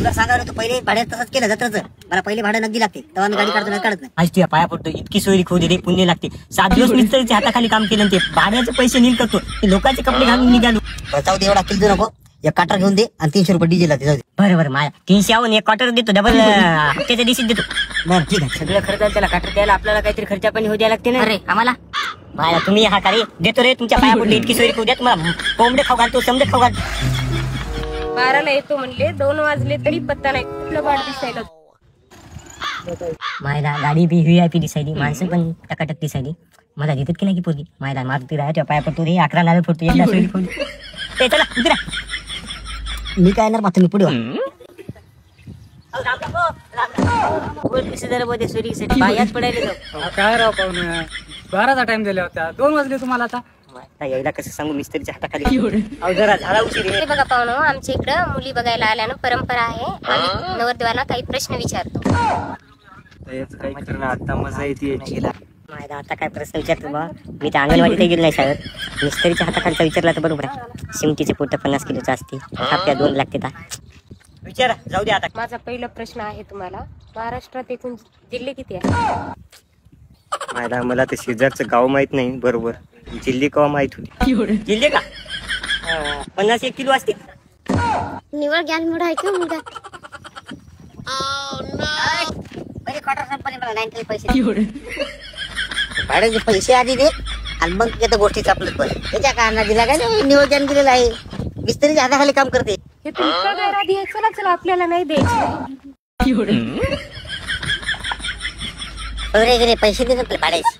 तुला सांगा तू पहिले भाड्यात तसंच केलं जत्राचं. मला पहिले भाडं नगदी लागते तेव्हा मी गाडी काढतो नाही काढत नाही. आज तुझ्या पाया पडतो, इतकी सोयरी खोदी रे, पुण्य लागते. 7 दिवस मिस्त्रीच्या हाताखाली काम केलं ते भाड्याचे पैसे नील करतो, लोकांचे कपडे घालून निघालो. जाऊ दे एवढा किलो नको, एक काटर घेऊन दे आणि 300 रुपये डीझेल लागते. जाऊ दे. बरोबर माया 300 एक क्वार्टर देतो, डबल हप्त्याच्या दिवशीच देतो. बरं ठीक आहे. सगळं खर्च त्याला काटर द्यायला आपल्याला काहीतरी खर्चा पाणी होऊ द्यायला लागते ना. अरे आम्हाला माया तुम्ही हा कार्य देतो रे, तुमच्या पाया पडले, इतकी सोयरी खोद्या तुम्हाला कोंबडे खाऊ घालतो, समजे खाऊ घालतो. 12ला येतो म्हणले, 2 वाजले तरी पत्ता नाही. कुठलं वाट दिसायला. मायला गाडी बी VIP दिसायली, माणसं पण टकाटक दिसायली. मला देतात की नाही की पोरगी. मायला मारुती राहत्या पाया पडतो रे, 11 नारळ फोडतो, एकदा सोयरी खोली. ए चला उतरा. मी काय येणार मात्र मी पुढे बायात पडायला काय राव पाहुणे, 12चा टाइम दिला होता, 2 वाजले तुम्हाला आता. यायला कसं सांगू, मिस्त्रीच्या हाताखाली जरा झाला उशीर. हे बघा पाहुणं, आमच्या इकडं मुली बघायला आल्यानं परंपरा आहे, आम्ही नवरदेवांना काही प्रश्न विचारतो. आता मजा येते. मायला आता काय प्रश्न विचारतो बा, मी तर अंगणवाडीत गेलो नाही शाळेत. मिस्त्रीच्या हाताखालचा विचारला तर बरोबर आहे. शिमटीचे पोट 50 किलोचा असते, हप्त्या 2 लागते. विचारा, जाऊ दे आता. माझा पहिला प्रश्न आहे तुम्हाला, महाराष्ट्रात एकूण जिल्हे किती आहेत? मायला मला ते शेजारचं गाव माहित नाही बरोबर, जिल्हे केव्हा माहित होती. जिल्हे का 50-1 किलो असते. निवड ज्ञान मोठा आहे किंवा मुलगा? पहिले क्वार्टर संपले मला 90 पैसे भाड्याचे पैसे आधी दे आणि मग त्या गोष्टीचं आपलं बस. त्याच्या कारणात दिला काय नाही, नियोजन दिलेलं आहे. मिस्त्रीच्या हाताखाली काम करते. हे तुम्ही पगार आधी आहे, चला चला आपल्याला नाही द्यायचे. पैसे दे ना भाड्याचे.